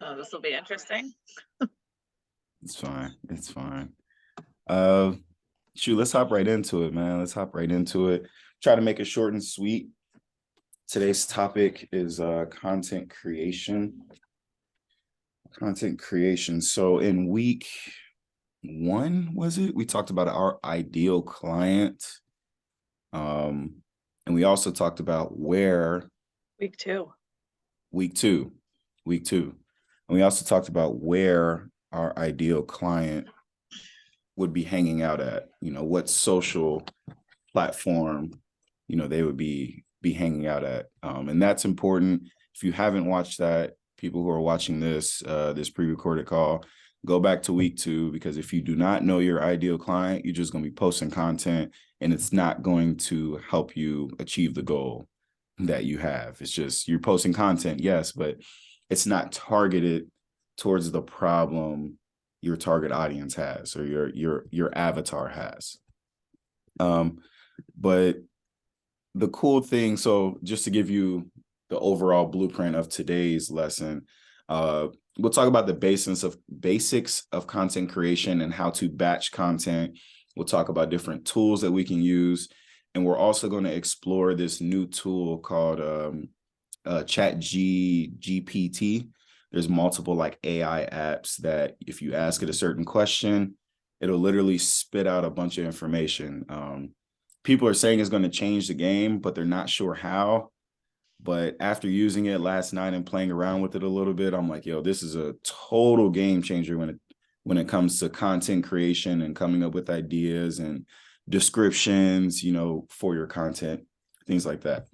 Oh, this will be interesting. It's fine. It's fine. Uh, Shoot, let's hop right into it, man. Let's hop right into it. Try to make it short and sweet. Today's topic is content creation. Content creation. So in week one, was it? We talked about our ideal client. Um, and we also talked about where Week two. week two, week two. And we also talked about where our ideal client would be hanging out at, what social platform, they would be hanging out at. And that's important. If you haven't watched that, people who are watching this pre-recorded call, go back to week two, because if you do not know your ideal client, you're just going to be posting content and it's not going to help you achieve the goal that you have. It's just you're posting content, yes, but it's not targeted towards the problem your target audience has or your avatar has. But the cool thing, so just to give you the overall blueprint of today's lesson, we'll talk about the basics of content creation and how to batch content. We'll talk about different tools that we can use, and we're also going to explore this new tool called GPT. There's multiple like AI apps that if you ask it a certain question, it'll literally spit out a bunch of information. People are saying it's going to change the game, but they're not sure how. But after using it last night and playing around with it a little bit, I'm like, yo, this is a total game changer when it comes to content creation and coming up with ideas and descriptions, for your content, things like that.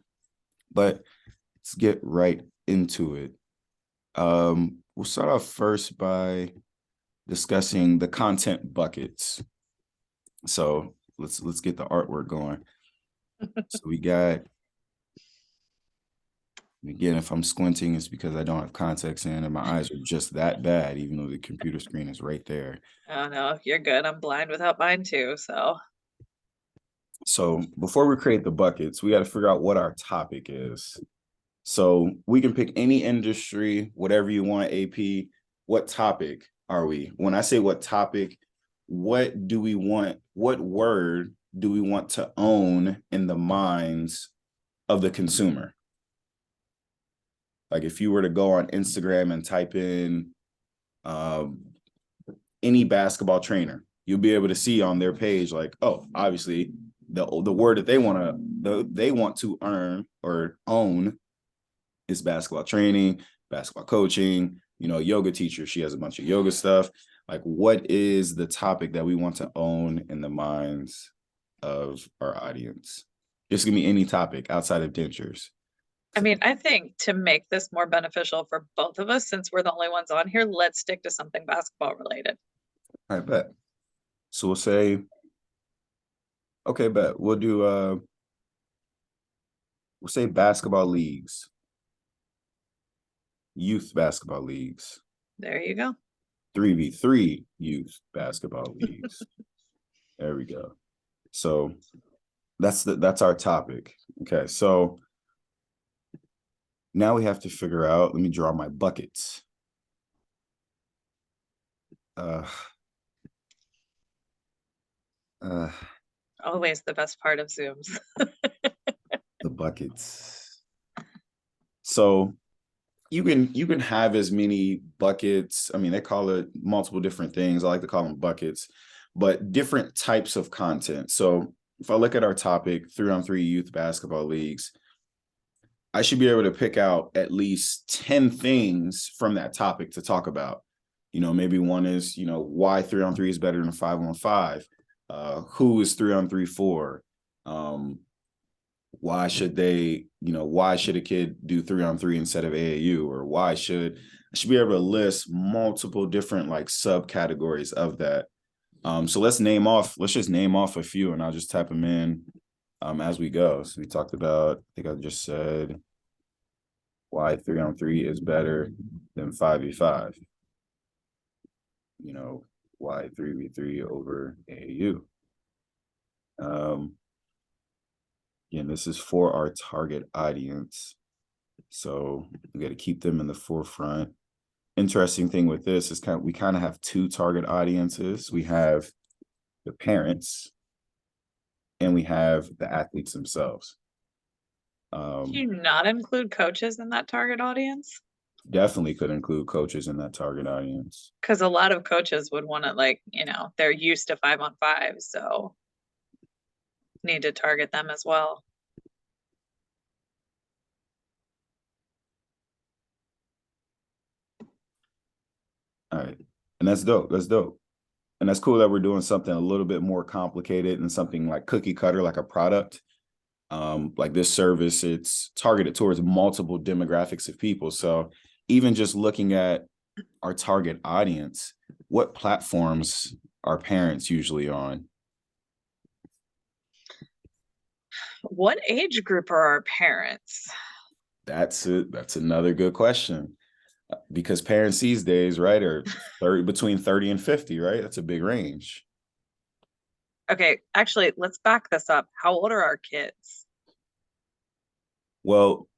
But let's get right into it. We'll start off first by discussing the content buckets. So let's get the artwork going. So we got, again, if I'm squinting, it's because I don't have contacts in and my eyes are just that bad, even though the computer screen is right there. Oh no, you're good. I'm blind without mine too. So So before we create the buckets, we got to figure out what our topic is. So we can pick any industry, whatever you want, AP. What topic are we? When I say what topic, what do we want? What word do we want to own in the minds of the consumer? Like if you were to go on Instagram and type in um, any basketball trainer, you'll be able to see on their page, like, oh, obviously the word that they want to earn or own is basketball training, basketball coaching, yoga teacher. She has a bunch of yoga stuff. Like, what is the topic that we want to own in the minds of our audience? Just give me any topic outside of dentures. I mean, I think to make this more beneficial for both of us, since we're the only ones on here, let's stick to something basketball related. I bet. So we'll say, okay, bet we'll say basketball leagues, youth basketball leagues, There you go. 3v3 youth basketball leagues. There we go. So that's our topic. Okay, so now we have to figure out, let me draw my buckets. Uh uh Always the best part of Zooms. the buckets. So you can have as many buckets. I mean, they call it multiple different things. I like to call them buckets, but different types of content. So if I look at our topic, 3-on-3 youth basketball leagues, I should be able to pick out at least 10 things from that topic to talk about. Maybe one is, why 3-on-3 is better than 5-on-5. Who is 3-on-3 for? Why should a kid do 3-on-3 instead of AAU? Or I should be able to list multiple different like subcategories of that. So let's just name off a few and I'll just type them in as we go. So we talked about, I think I just said why 3-on-3 is better than 5v5. Why 3v3 over AAU. Again, this is for our target audience. So we got to keep them in the forefront. interesting thing with this is we kind of have two target audiences. We have the parents and we have the athletes themselves. Do you not include coaches in that target audience? Definitely could include coaches in that target audience. Because a lot of coaches would want to, like, they're used to 5-on-5, so need to target them as well. All right. And that's dope. That's dope. And that's cool that we're doing something a little bit more complicated and something like cookie cutter, like a product. Like this service, it's targeted towards multiple demographics of people. So even just looking at our target audience, what platforms are parents usually on? What age group are our parents? That's it. That's another good question. Because parents these days, right, are 30, between 30 and 50, right? That's a big range. Okay, actually, let's back this up. How old are our kids? Well,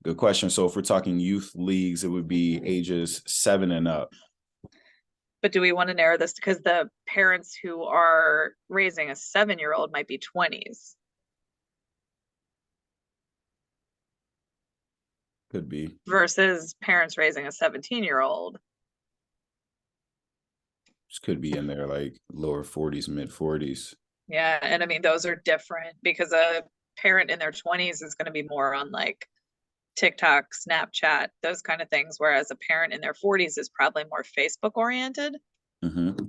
good question. So if we're talking youth leagues, it would be ages 7 and up. But do we want to narrow this because the parents who are raising a 7-year-old might be 20s Could be. versus parents raising a 17-year-old? Just could be in there like lower 40s, mid 40s. Yeah, and I mean those are different because a parent in their 20s is going to be more on like TikTok, Snapchat, those kind of things, whereas a parent in their 40s is probably more Facebook oriented. Mm-hmm.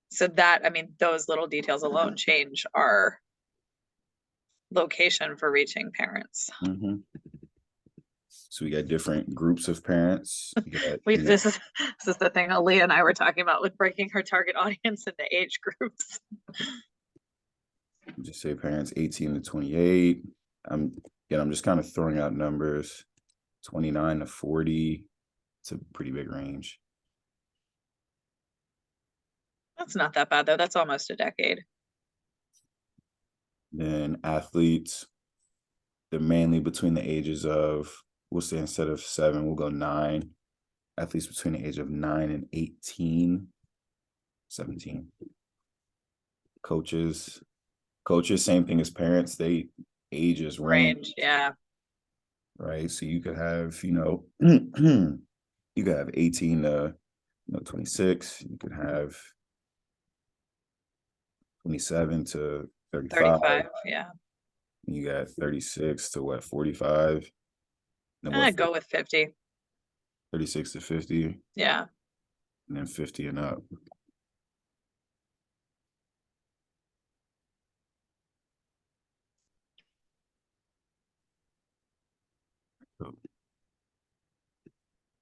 So that, I mean, those little details alone change our location for reaching parents. Mm-hmm. So we got different groups of parents. This is the thing Aaliyah and I were talking about with breaking her target audience into age groups. Just say parents 18 to 28. I'm just kind of throwing out numbers. 29 to 40. It's a pretty big range. That's not that bad though. That's almost a decade. Then athletes, they're mainly between the ages of, we'll say instead of 7, we'll go 9. Athletes between the age of 9 and 18, 17. Coaches, same thing as parents. They ages range, Yeah. right? So you could have, you could have 18 to 26. You could have 27 to 35. 35. Yeah. You got 36 to what, 45? Then I'd go with 50. 36 to 50, Yeah. and then 50 and up.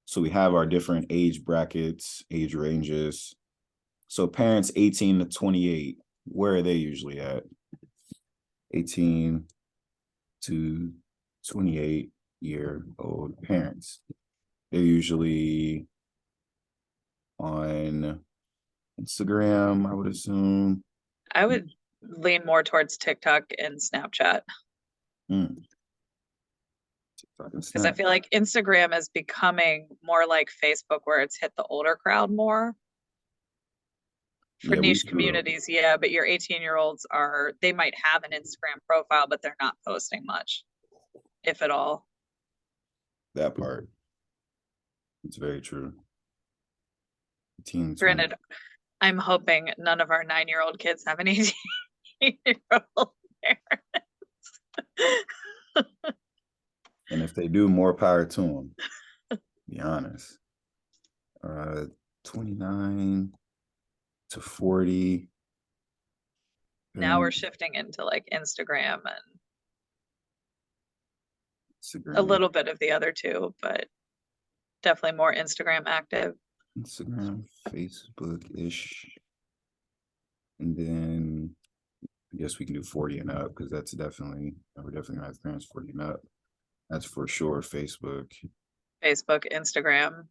So we have our different age brackets, age ranges. So parents 18 to 28, where are they usually at? 18 to 28-year-old parents. They're usually on Instagram, I would assume. I would lean more towards TikTok and Snapchat Mm. because I feel like Instagram is becoming more like Facebook where it's hit the older crowd more. For Yeah, we niche communities, yeah, but your 18-year-olds they might have an Instagram profile, but they're not posting much, if at all. that part. It's very true. 18, 20. Granted, I'm hoping none of our 9-year-old kids have an 18-year-old parents. And if they do, more power to them. Be honest. 29 to 40. Now we're shifting into like Instagram and a Instagram, little bit of the other two, but definitely more Instagram active. Instagram, Facebook-ish. And then I guess we can do 40 and up because we're definitely gonna have parents 40 and up. That's for sure. Facebook, Instagram.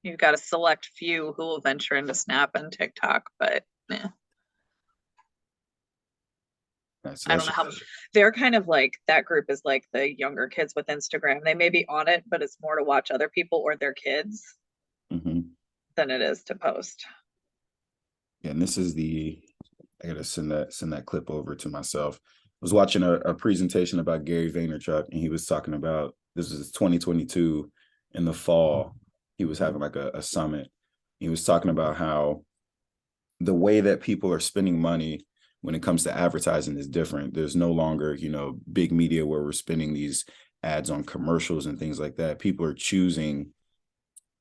You've got a select few who will venture into Snap and TikTok, but yeah. So I that's don't know how just, they're kind of like that group is like the younger kids with Instagram. They may be on it, but it's more to watch other people or their kids mhm. than it is to post. Yeah, and this is the, I gotta send that clip over to myself. I was watching a presentation about Gary Vaynerchuk, and he was talking about, this was 2022 in the fall. He was having like a summit. He was talking about how the way that people are spending money when it comes to advertising is different. There's no longer, big media where we're spending these ads on commercials and things like that. People are choosing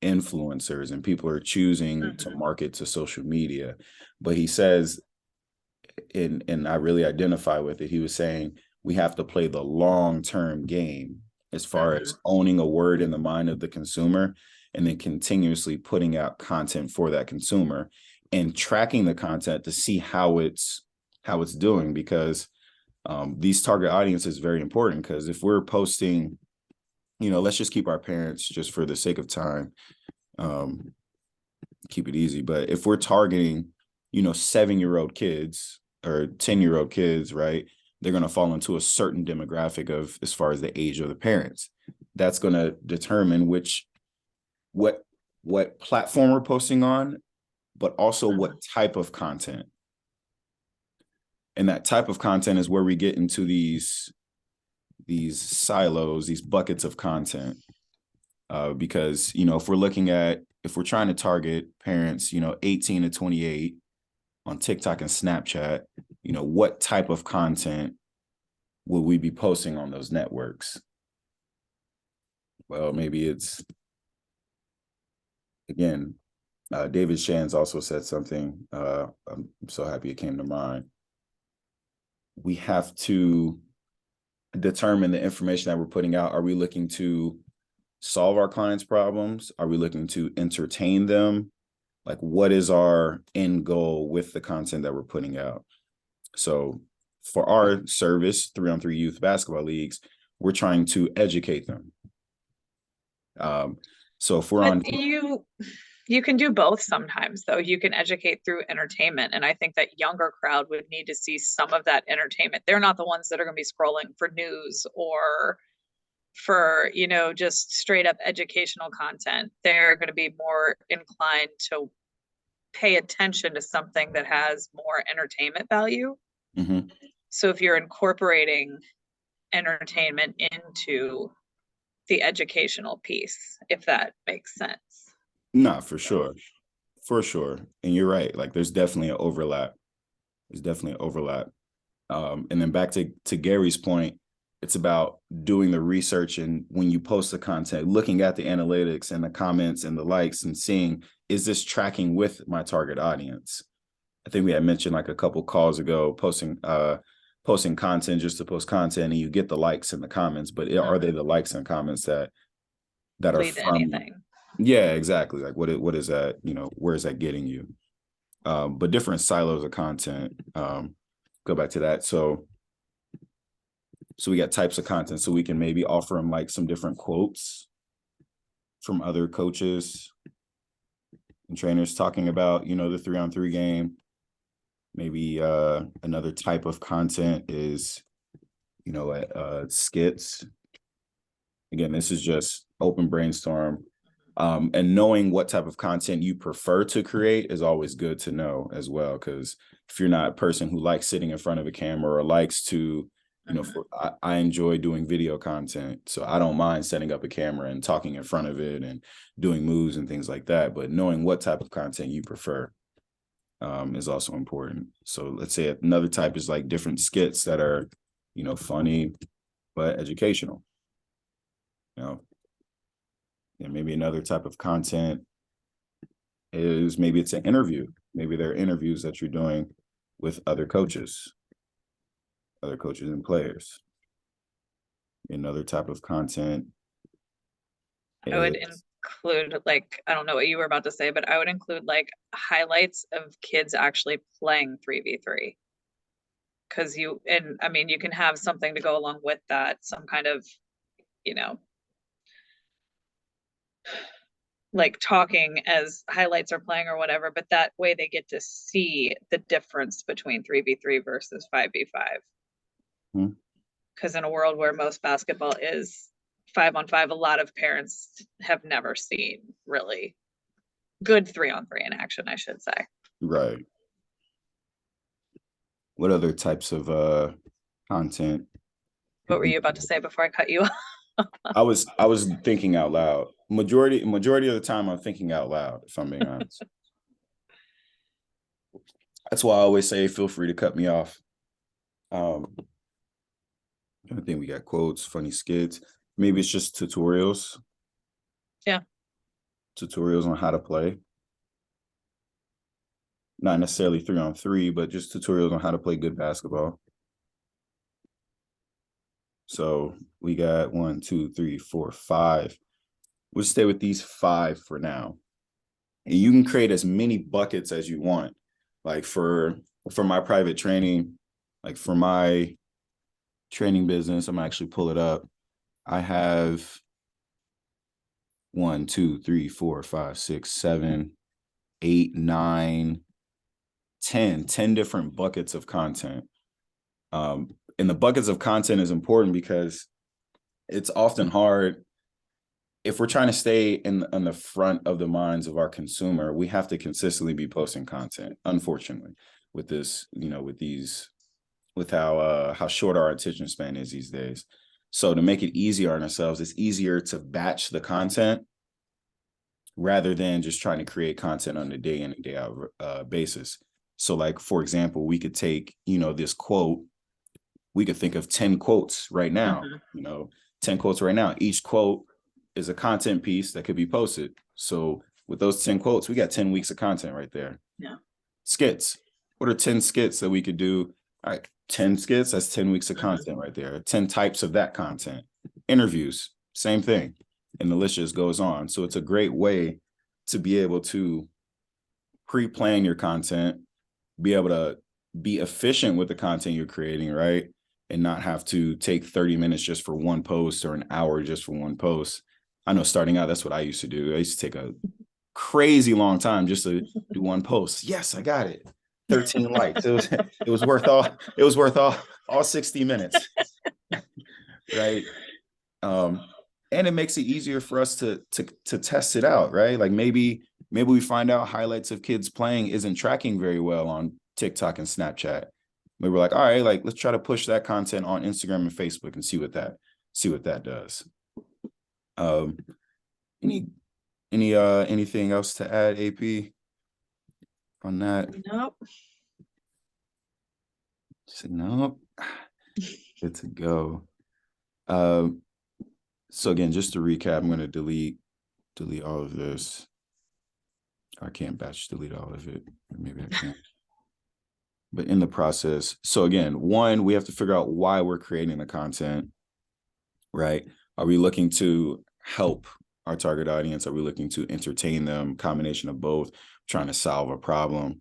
influencers and people are choosing to Mhm. market to social media. But he says, and I really identify with it, he was saying we have to play the long-term game as far as Mhm. owning a word in the mind of the consumer and then continuously putting out content for that consumer and tracking the content to see how it's doing, because these target audience is very important. Because if we're posting, let's just keep our parents just for the sake of time, um, keep it easy. But if we're targeting, 7-year-old kids or 10-year-old kids, right? They're going to fall into a certain demographic of as far as the age of the parents. That's going to determine what what platform we're posting on, but also what Mhm. type of content. And that type of content is where we get into these silos, these buckets of content. Because if we're trying to target parents, 18 to 28 on TikTok and Snapchat, what type of content will we be posting on those networks? Well, maybe it's, again, David Shands also said something. I'm so happy it came to mind. We have to determine the information that we're putting out. Are we looking to solve our clients' problems? Are we looking to entertain them? Like, what is our end goal with the content that we're putting out? So for our service, 3-on-3 youth basketball leagues, we're trying to educate them. So if we're But on, you can do both sometimes though. You can educate through entertainment. And I think that younger crowd would need to see some of that entertainment. They're not the ones that are going to be scrolling for news or for, just straight up educational content. They're going to be more inclined to pay attention to something that has more entertainment value. Mhm. So if you're incorporating entertainment into the educational piece, if that makes sense. Nah, for sure, and you're right. Like, there's definitely an overlap. There's definitely an overlap. And then back to Gary's point, it's about doing the research, and when you post the content, looking at the analytics and the comments and the likes and seeing, is this tracking with my target audience? I think we had mentioned like a couple calls ago, posting content just to post content, and you get the likes and the comments, but are they Mhm. the likes and comments that are Lead to from? anything. Yeah, exactly. Like, what is that? Where is that getting you? But different silos of content. Go back to that. So we got types of content, so we can maybe offer them like some different quotes from other coaches and trainers talking about, the 3-on-3 game. Maybe another type of content is, skits. Again, this is just open brainstorm. And knowing what type of content you prefer to create is always good to know as well. Because if you're not a person who likes sitting in front of a camera or likes to, Mhm. I enjoy doing video content. So I don't mind setting up a camera and talking in front of it and doing moves and things like that. But knowing what type of content you prefer is also important. So let's say another type is like different skits that are, funny but educational. You know, and maybe another type of content is, maybe it's an interview. Maybe there are interviews that you're doing with other coaches and players. Another type of content I would is, include like, I don't know what you were about to say, but I would include like highlights of kids actually playing 3v3. Because and I mean, you can have something to go along with that, some kind of, you know, like talking as highlights are playing or whatever, but that way they get to see the difference between 3v3 versus 5v5. Mhm. Because in a world where most basketball is 5-on-5, a lot of parents have never seen really good 3-on-3 in action, I should say. Right. What other types of content? What were you about to say before I cut you off? I was thinking out loud. Majority of the time I'm thinking out loud, if I'm being honest. That's why I always say feel free to cut me off. I think we got quotes, funny skits. Maybe it's just tutorials. Yeah. Tutorials on how to play. Not necessarily 3-on-3, but just tutorials on how to play good basketball. So we got 1, 2, 3, 4, 5. We'll stay with these 5 for now. And you can create as many buckets as you want. Like for my private training, like for my training business, I'm actually pull it up. I have 1, 2, 3, 4, 5, 6, 7, 8, 9, 10 different buckets of content. And the buckets of content is important because it's often hard if we're trying to stay in the front of the minds of our consumer. We have to consistently be posting content, unfortunately, with this, with how short our attention span is these days. So to make it easier on ourselves, it's easier to batch the content rather than just trying to create content on a day in and day out basis. So like, for example, we could take, this quote, we could think of 10 quotes right now, 10 quotes right now. Each quote is a content piece that could be posted. So with those 10 quotes, we got 10 weeks of content right there. Yeah. Skits. What are 10 skits that we could do? All right, 10 skits, that's 10 weeks of content right there. 10 types of that content. Interviews, same thing. And the list just goes on. So it's a great way to be able to pre-plan your content, be able to be efficient with the content you're creating, right? And not have to take 30 minutes just for one post or an hour just for one post. I know starting out, that's what I used to do. I used to take a crazy long time just to do one post. Yes, I got it. 13 likes. It was worth all 60 minutes. Right. And it makes it easier for us to test it out, right? Like maybe we find out highlights of kids playing isn't tracking very well on TikTok and Snapchat. Maybe we're like, all right, like let's try to push that content on Instagram and Facebook and see what that does. Anything else to add, AP, on that? Nope. Nope. Good to go. So again, just to recap, I'm going to delete all of this. I can't batch delete all of it. Or maybe I can. But in the process, so again, one, we have to figure out why we're creating the content, right? Are we looking to help our target audience? Are we looking to entertain them? Combination of both, trying to solve a problem.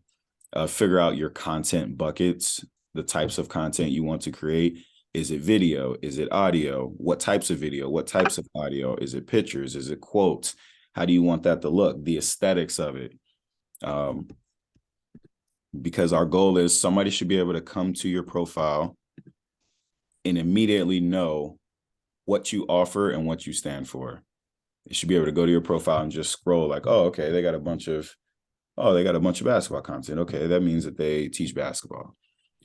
Figure out your content buckets, the types of content you want to create. Is it video? Is it audio? What types of video? What types of audio? Is it pictures? Is it quotes? How do you want that to look? The aesthetics of it. Because our goal is somebody should be able to come to your profile and immediately know what you offer and what you stand for. They should be able to go to your profile and just scroll like, oh, okay, they got a bunch of basketball content. Okay, that means that they teach basketball.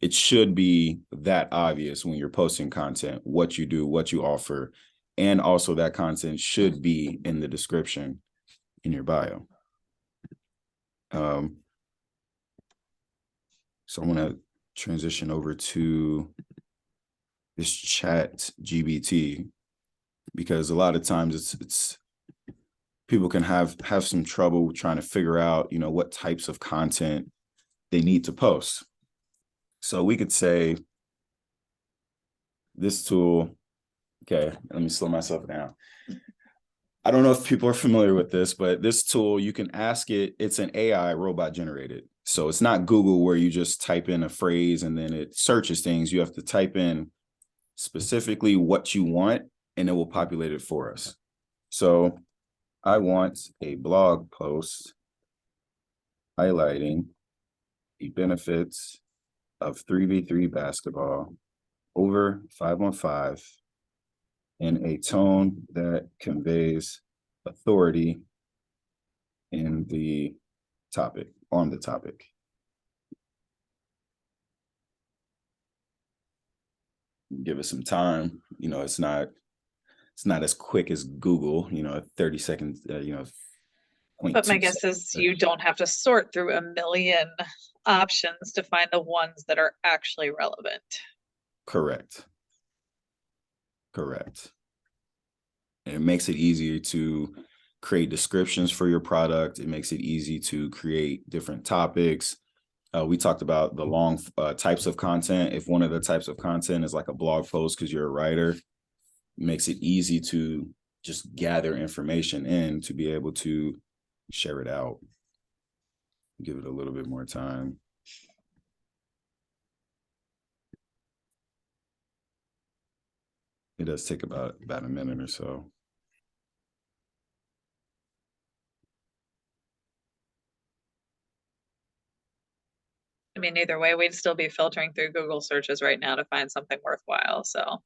It should be that obvious when you're posting content, what you do, what you offer, and also that content should be in the description in your bio. So I'm going to transition over to this chat GBT, because a lot of times it's people can have some trouble trying to figure out, what types of content they need to post. So we could say this tool, okay, let me slow myself down. I don't know if people are familiar with this, but this tool, you can ask it, it's an AI robot generated. So it's not Google where you just type in a phrase and then it searches things. You have to type in specifically what you want and it will populate it for us. So I want a blog post highlighting the benefits of 3v3 basketball over 515 in a tone that conveys authority in the topic, on the topic. Give it some time. You know, it's not as quick as Google, 30 seconds, But my 0.2 guess is seconds. you don't have to sort through a million options to find the ones that are actually relevant. Correct. And it makes it easier to create descriptions for your product. It makes it easy to create different topics. We talked about the long types of content. If one of the types of content is like a blog post because you're a writer, it makes it easy to just gather information in to be able to share it out. Give it a little bit more time. It does take about a minute or so. I mean, either way, we'd still be filtering through Google searches right now to find something worthwhile. So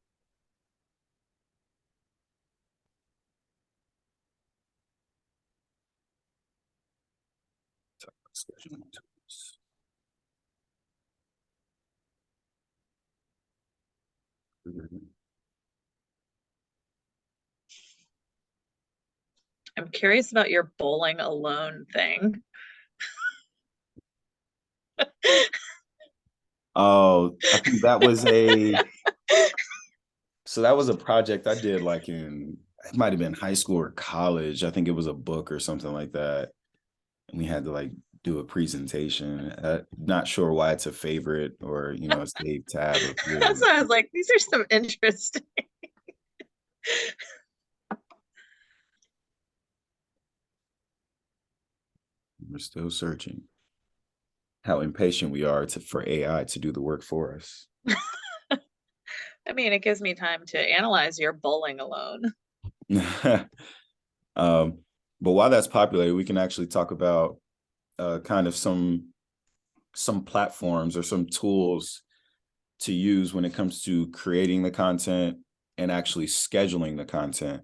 Scheduling tools. I'm curious about your bowling alone thing. Oh, I think that was that was a project I did like it might have been high school or college. I think it was a book or something like that. And we had to like do a presentation. Not sure why it's a favorite or, a saved tab. So I was like, these are some interesting. We're still searching. How impatient we are for AI to do the work for us. I mean, it gives me time to analyze your bowling alone. But while that's popular, we can actually talk about kind of some platforms or some tools to use when it comes to creating the content and actually scheduling the content.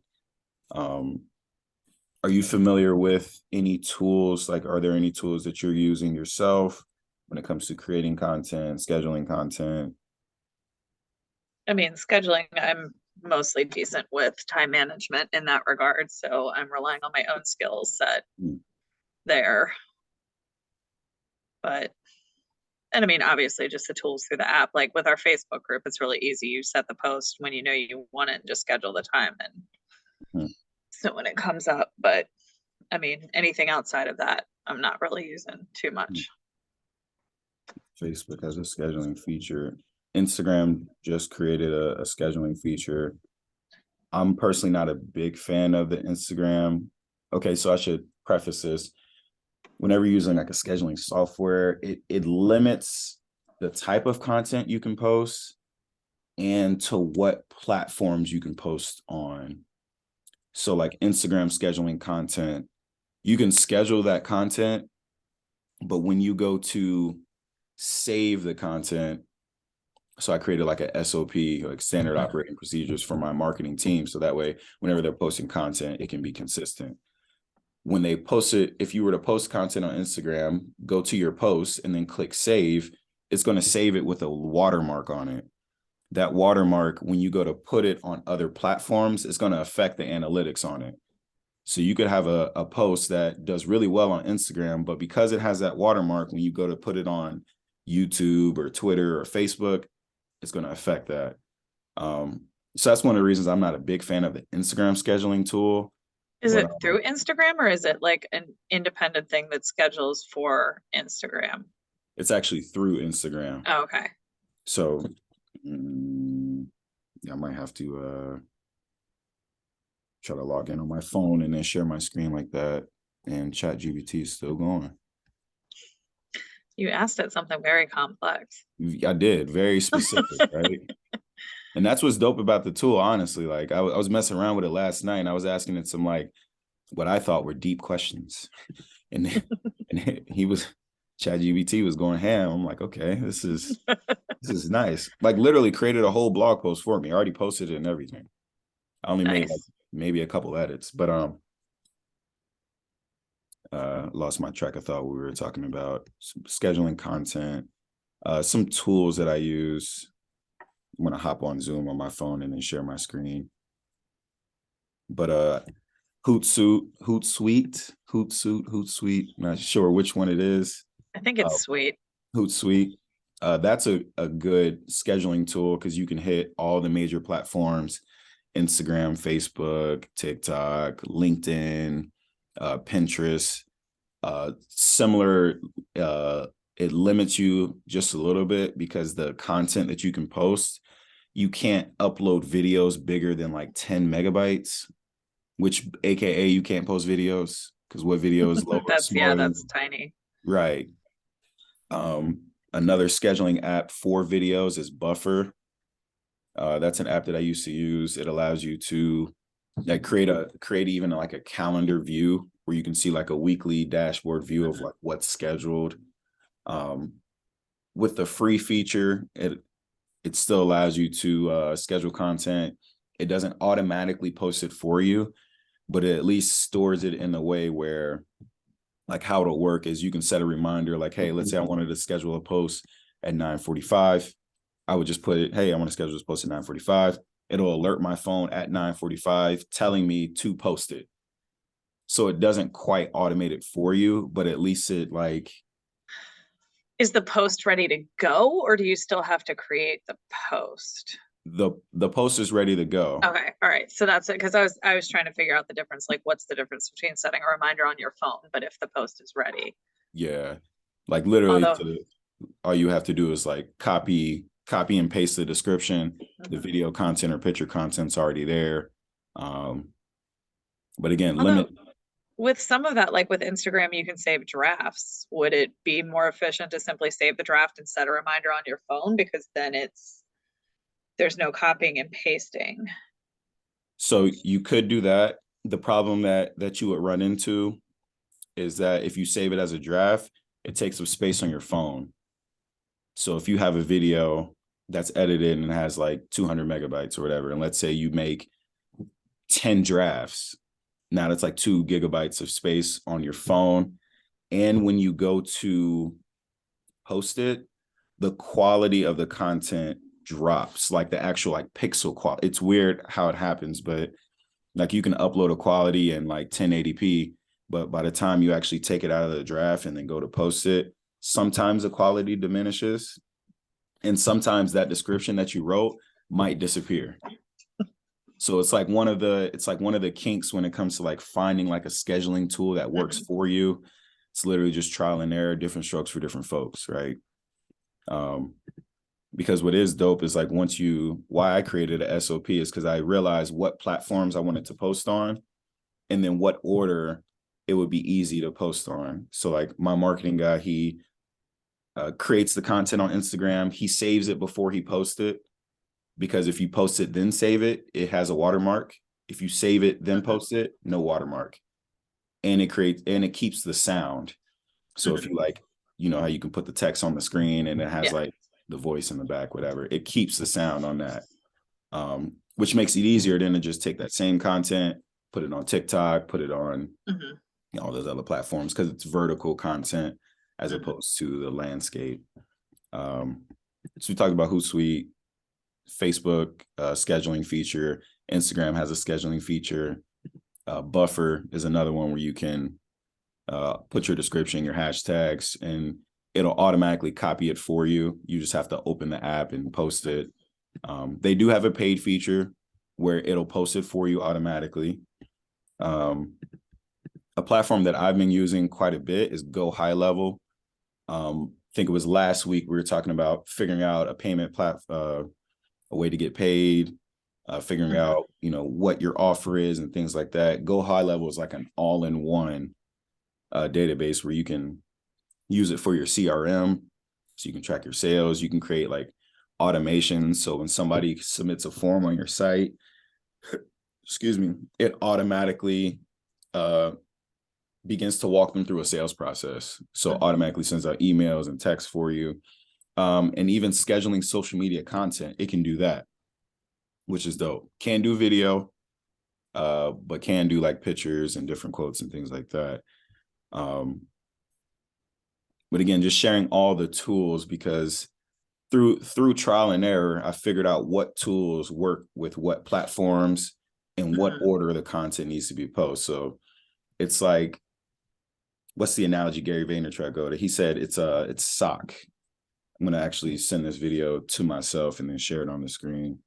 Are you familiar with any tools? Like, are there any tools that you're using yourself when it comes to creating content, scheduling content? I mean, scheduling, I'm mostly decent with time management in that regard. So I'm relying on my own skill set there. But, and I mean, obviously, just the tools through the app. Like with our Facebook group, it's really easy. You set the post when you know you want it and just schedule the time. And Hmm. so when it comes up, but I mean, anything outside of that, I'm not really using too much. Facebook has a scheduling feature. Instagram just created a scheduling feature. I'm personally not a big fan of the Instagram. Okay, so I should preface this. Whenever you're using like a scheduling software, it limits the type of content you can post and to what platforms you can post on. So like Instagram scheduling content, you can schedule that content, but when you go to save the content, so I created like a SOP, like standard operating procedures for my marketing team. So that way, whenever they're posting content, it can be consistent. When they post it, if you were to post content on Instagram, go to your post and then click save, it's going to save it with a watermark on it. That watermark, when you go to put it on other platforms, it's going to affect the analytics on it. So you could have a post that does really well on Instagram, but because it has that watermark, when you go to put it on YouTube or Twitter or Facebook, it's going to affect that. So that's one of the reasons I'm not a big fan of the Instagram scheduling tool. Is But it through Instagram or is it like an independent thing that schedules for Instagram? it's actually through Instagram. Oh, okay. So yeah, I might have to try to log in on my phone and then share my screen like that. And ChatGPT is still going. You asked it something very complex. I did, very specific, right? And that's what's dope about the tool, honestly. Like I was messing around with it last night and I was asking it some like what I thought were deep questions. And ChatGPT was going ham. I'm like, okay, this is nice. Like literally created a whole blog post for me. I already posted it and everything. I only made like Nice. maybe a couple edits, but lost my track of thought. We were talking about scheduling content, some tools that I use. I'm gonna hop on Zoom on my phone and then share my screen. But Hootsuite. Not sure which one it is. I think it's sweet. Hootsuite. That's a good scheduling tool because you can hit all the major platforms: Instagram, Facebook, TikTok, LinkedIn, Pinterest. Similar, it limits you just a little bit because the content that you can post, you can't upload videos bigger than like 10 megabytes, which AKA you can't post videos because what video is lower, smaller than, That's tiny. right. Another scheduling app for videos is Buffer. That's an app that I used to use. It allows you to like create even like a calendar view where you can see like a weekly dashboard view of like what's scheduled. With the free feature, it still allows you to schedule content. It doesn't automatically post it for you, but it at least stores it in a way where like how it'll work is you can set a reminder like, hey, let's say I wanted to schedule a post at 9:45. I would just put it, hey, I want to schedule this post at 9:45. It'll alert my phone at 9:45 telling me to post it. So it doesn't quite automate it for you, but at least it like Is the post ready to go, or do you still have to create the post? the post is ready to go. Okay, all right. So that's it. Because I was trying to figure out the difference. Like, what's the difference between setting a reminder on your phone, but if the post is ready? Yeah. Like literally Although, all you have to do is like copy and paste the description. The video content or picture content's already there. But again, although limit. with some of that, like with Instagram, you can save drafts. Would it be more efficient to simply save the draft and set a reminder on your phone? Because then there's no copying and pasting. So you could do that. The problem that you would run into is that if you save it as a draft, it takes up space on your phone. So if you have a video that's edited and has like 200 megabytes or whatever, and let's say you make 10 drafts, now that's like 2 gigabytes of space on your phone. And when you go to post it, the quality of the content drops, like the actual like pixel quality. It's weird how it happens, but like you can upload a quality in like 1080p, but by the time you actually take it out of the draft and then go to post it, sometimes the quality diminishes, and sometimes that description that you wrote might disappear. So it's like one of the kinks when it comes to like finding like a scheduling tool that works for you. It's literally just trial and error, different strokes for different folks, right? Because what is dope is like why I created a SOP is because I realized what platforms I wanted to post on and then what order it would be easy to post on. So like my marketing guy, he creates the content on Instagram. He saves it before he posts it, because if you post it, then save it, it has a watermark. If you save it, then post it, no watermark. And it keeps the sound. So if you like, you know how you can put the text on the screen and it has like the voice in the back, whatever, it keeps the sound on that. Which makes it easier than to just take that same content, put it on TikTok, put it on all those other platforms, because it's vertical content as opposed to the landscape. So we talked about Hootsuite, Facebook scheduling feature. Instagram has a scheduling feature. Buffer is another one where you can put your description, your hashtags, and it'll automatically copy it for you. You just have to open the app and post it. They do have a paid feature where it'll post it for you automatically. A platform that I've been using quite a bit is Go High Level. I think it was last week we were talking about figuring out a payment a way to get paid, figuring out, you know, what your offer is and things like that. Go High Level is like an all-in-one database where you can use it for your CRM, so you can track your sales. You can create like automations. So when somebody submits a form on your site, excuse me, it automatically begins to walk them through a sales process. So Mhm. automatically sends out emails and texts for you. And even scheduling social media content, it can do that, which is dope. Can do video, but can do like pictures and different quotes and things like that. But again, just sharing all the tools, because through trial and error, I figured out what tools work with what platforms and what Mhm. order the content needs to be posted. So it's like, what's the analogy Gary Vaynerchuk go to? He said it's sock. I'm gonna actually send this video to myself and then share it on the screen.